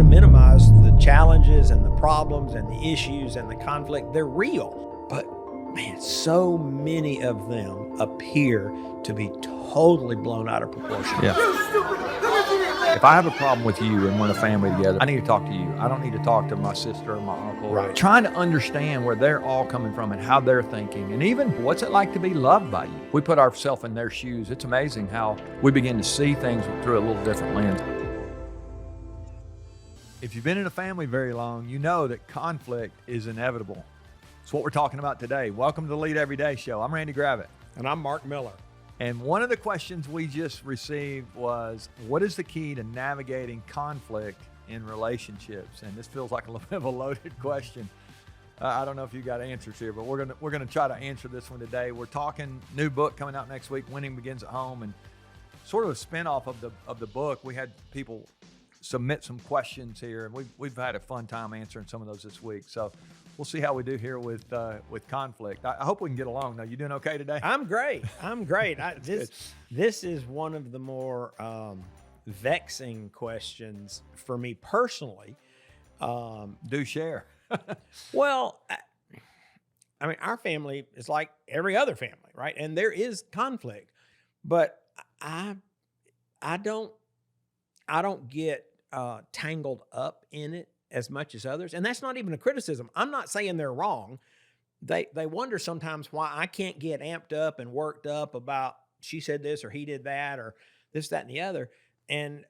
to minimize the challenges and the problems and the issues and the conflict. They're real, but man, so many of them appear to be totally blown out of proportion. Yeah. If I have a problem with you and we're in a family together, I need to talk to you. I don't need to talk to my sister or my uncle. Right. Trying to understand where they're all coming from and how they're thinking, and even what's it like to be loved by you. We put ourselves in their shoes. It's amazing how we begin to see things through a little different lens. If you've been in a family very long, you know that conflict is inevitable. It's what we're talking about today. Welcome to the Lead Everyday Show. I'm Randy Gravitt. And I'm Mark Miller. And one of the questions we just received was, what is the key to navigating conflict in relationships? And this feels like a little bit of a loaded question. I don't know if you got answers here, but we're gonna try to answer this one today. We're talking new book coming out next week, Winning Begins at Home, and sort of a spinoff of the book. We had people submit some questions here, and we've had a fun time answering some of those this week. So we'll see how we do here with conflict. I hope we can get along. Now, you doing okay today? I'm great. This is one of the more vexing questions for me personally. Do share. Well, I mean, our family is like every other family, right? And there is conflict, but I don't get tangled up in it as much as others. And that's not even a criticism. I'm not saying they're wrong. They wonder sometimes why I can't get amped up and worked up about she said this or he did that or this, that, and the other. And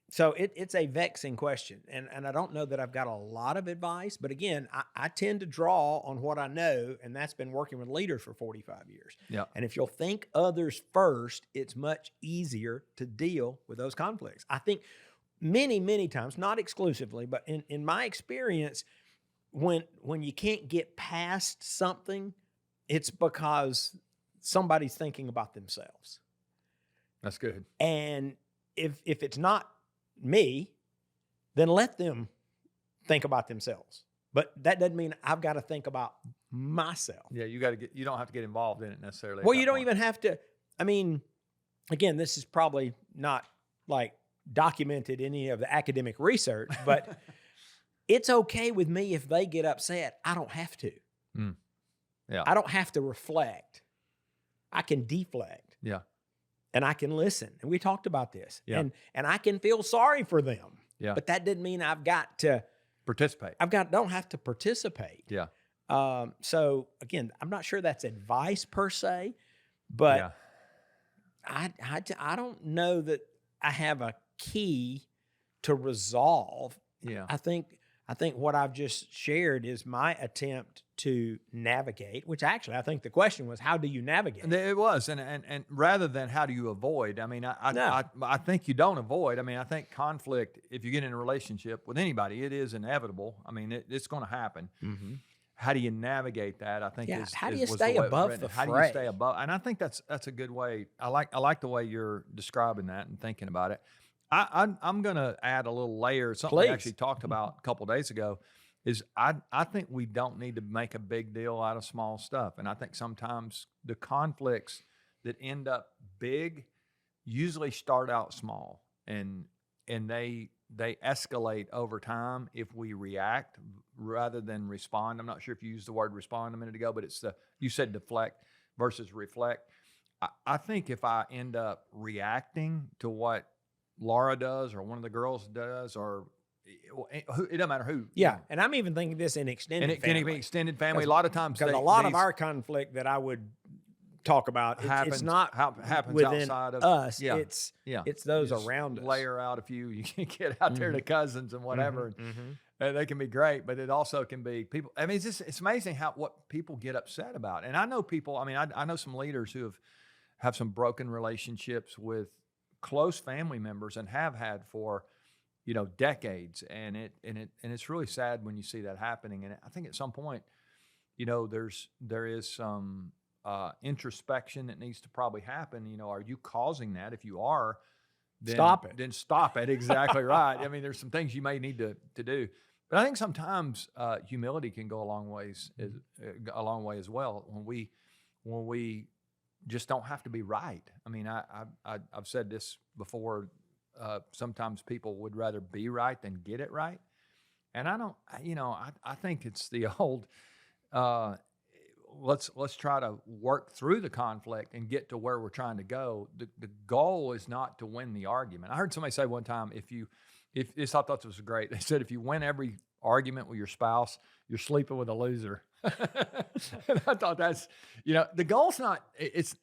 so it's a vexing question. And I don't know that I've got a lot of advice. But again, I tend to draw on what I know, and that's been working with leaders for 45 years. Yeah. And if you'll think others first, it's much easier to deal with those conflicts. I think many times, not exclusively, but in my experience, when you can't get past something, it's because somebody's thinking about themselves. That's good. And if it's not me, then let them think about themselves. But that doesn't mean I've got to think about myself. Yeah, you don't have to get involved in it necessarily. Well, you don't even have to. I mean, again, this is probably not like documented any of the academic research, but it's okay with me if they get upset. I don't have to. Yeah. I don't have to reflect. I can deflect. Yeah. And I can listen. And we talked about this. Yeah. And I can feel sorry for them. Yeah. But that didn't mean I've got to participate. don't have to participate. Yeah. So again, I'm not sure that's advice per se, but I don't know that I have a key to resolve. Yeah. I think what I've just shared is my attempt to navigate, which actually I think the question was, how do you navigate? It was, and rather than how do you avoid, I mean, I think you don't avoid. I mean, I think conflict, if you get in a relationship with anybody, it is inevitable. I mean, it's going to happen. Mm-hmm. How do you navigate that? I think how do you stay above the fray? How do you stay above? And I think that's a good way. I like the way you're describing that and thinking about it. I'm going to add a little layer, something we actually talked about a couple of days ago, is I think we don't need to make a big deal out of small stuff. And I think sometimes the conflicts that end up big usually start out small and they escalate over time if we react rather than respond. I'm not sure if you used the word respond a minute ago, but you said deflect versus reflect. I think if I end up reacting to what Laura does or one of the girls does, or it doesn't matter who. Yeah, and I'm even thinking this in extended family. And it can be extended family. A lot of times, because a lot of our conflict that I would talk about, it's not happens within outside of us. Yeah. It's those around us. Layer out a few. You can get out there to cousins and whatever. And they can be great, but it also can be people. I mean, it's amazing what people get upset about. And I know people. I mean, I know some leaders who have some broken relationships with close family members and have had for decades, and it's really sad when you see that happening. And I think at some point there is some introspection that needs to probably happen. Are you causing that? If you are, then stop it. Exactly right. I mean, there's some things you may need to do, but I think sometimes humility can go a long way as well when we just don't have to be right. I mean, I've said this before sometimes people would rather be right than get it right. And I don't, I think it's the old, uh, let's try to work through the conflict and get to where we're trying to go. The goal is not to win the argument. I heard somebody say one time, if this, I thought this was great. They said, if you win every argument with your spouse, you're sleeping with a loser. And I thought that's, the goal's not, it's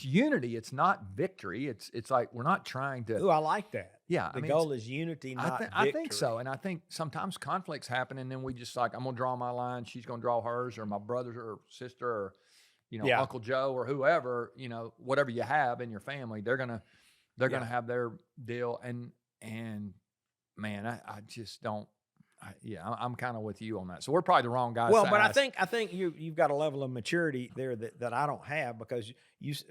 unity. It's not victory. It's like, we're not trying to. Ooh, I like that. Yeah. The goal is unity, not victory. I think so. And I think sometimes conflicts happen and then we just like, I'm going to draw my line. She's going to draw hers, or my brother or sister, or, Uncle Joe, or whoever, whatever you have in your family, they're going to have their deal. And man, I just don't. I'm kind of with you on that. So we're probably the wrong guys. Well, but I think you've got a level of maturity there that I don't have, because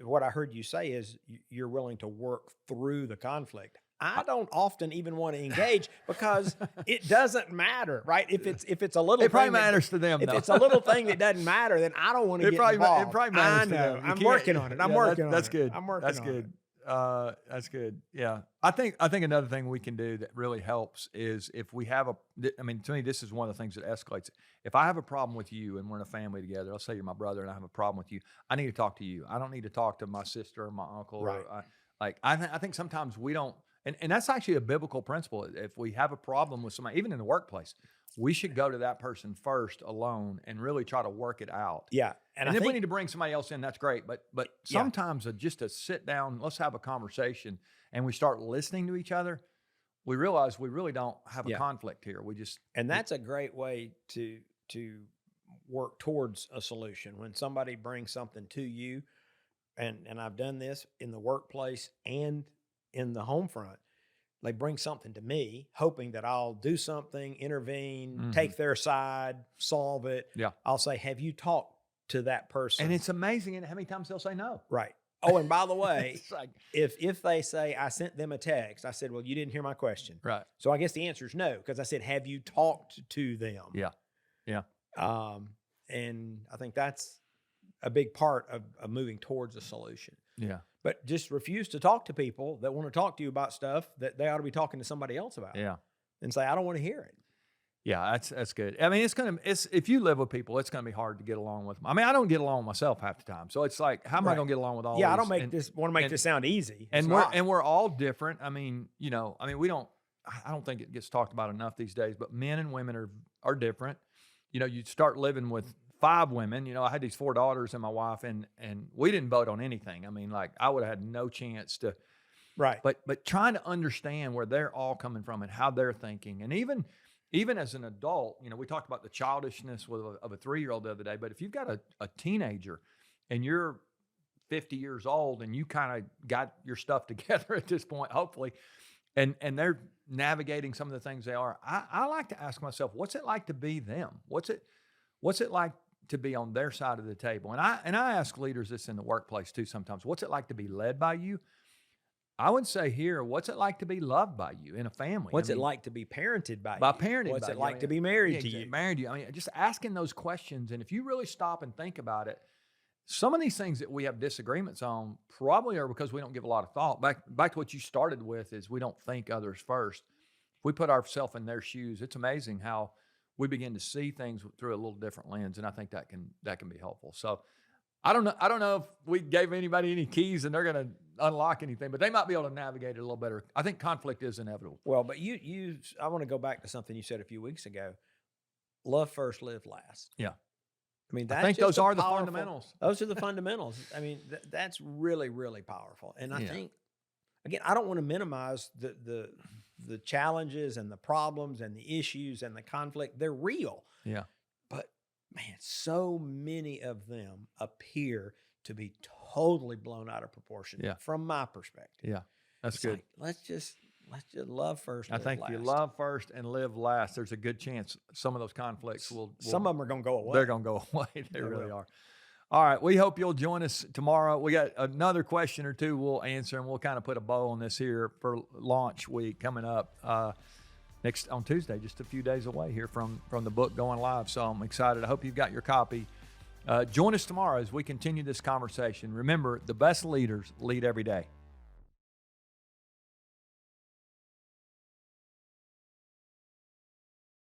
what I heard you say is you're willing to work through the conflict. I don't often even want to engage because it doesn't matter, right? If it's a little, it probably matters to them. If it's a little thing that doesn't matter, then I don't want to get involved. It probably matters to them. I'm working on it. I'm working on it. That's good. I'm working That's on good. it. That's good. Yeah. I think another thing we can do that really helps is if we have to me, this is one of the ththings that escalates. If I have a problem with you and we're in a family together, let's say you're my brother and I have a problem with you, I need to talk to you. I don't need to talk to my sister or my uncle. Right. I think sometimes we don't, and that's actually a biblical principle. If we have a problem with somebody, even in the workplace, we should go to that person first alone and really try to work it out. Yeah. And if we need to bring somebody else in, that's great. But sometimes just to sit down, let's have a conversation, and we start listening to each other, we realize we really don't have a conflict here. And that's a great way to work towards a solution. When somebody brings something to you, and I've done this in the workplace and in the home front, they bring something to me, hoping that I'll do something, intervene, take their side, solve it. Yeah. I'll say, have you talked to that person? And it's amazing how many times they'll say no. Right. Oh, and by the way, like, if they say, I sent them a text, I said, well, you didn't hear my question. Right. So I guess the answer is no, because I said, have you talked to them? Yeah. Yeah. And I think that's a big part of moving towards a solution. Yeah. But just refuse to talk to people that want to talk to you about stuff that they ought to be talking to somebody else about. Yeah. And say, I don't want to hear it. Yeah, that's good. I mean, if you live with people, it's gonna be hard to get along with them. I mean, I don't get along with myself half the time. So it's like, how am I gonna get along with all these? Yeah, I don't want to make this sound easy. And we're all different. I mean, I don't think it gets talked about enough these days, but men and women are different. You start living with 5 women. I had these 4 daughters and my wife, and we didn't vote on anything. I mean, like, I would have had no chance to. Right. But trying to understand where they're all coming from and how they're thinking, and even as an adult, we talked about the childishness of a 3-year-old the other day. But if you've got a teenager and you're 50 years old and you kind of got your stuff together at this point, hopefully, and they're navigating some of the things they are, I like to ask myself, what's it like to be them? What's it like to be on their side of the table? And I ask leaders this in the workplace too sometimes. What's it like to be led by you? I would say here, what's it like to be loved by you in a family? What's it like to be parented by you? Parenting What's by it you? like to be married to you? Married to you. I mean, just asking those questions. And if you really stop and think about it, some of these things that we have disagreements on probably are because we don't give a lot of thought. Back to what you started with is we don't think others first. If we put ourselves in their shoes, it's amazing how we begin to see things through a little different lens. And I think that can be helpful. So I don't know if we gave anybody any keys and they're going to unlock anything, but they might be able to navigate it a little better. I think conflict is inevitable. Well, but I want to go back to something you said a few weeks ago. Love first, live last. Yeah. I mean, I think those are the fundamentals. Those are the fundamentals. I mean, that's really, really powerful. And I think, again, I don't want to minimize the challenges and the problems and the issues and the conflict. They're real. Yeah. But man, so many of them appear to be totally blown out of proportion from my perspective. Yeah. That's good. Like, let's just love first. I think if you love first and live last, there's a good chance some of those conflicts will some of them are going to go away. They're going to go away. They really are. All right. We hope you'll join us tomorrow. We got another question or two we'll answer, and we'll kind of put a bow on this here for launch week coming up next on Tuesday, just a few days away here from the book going live. So I'm excited. I hope you've got your copy. Join us tomorrow as we continue this conversation. Remember, the best leaders lead every day.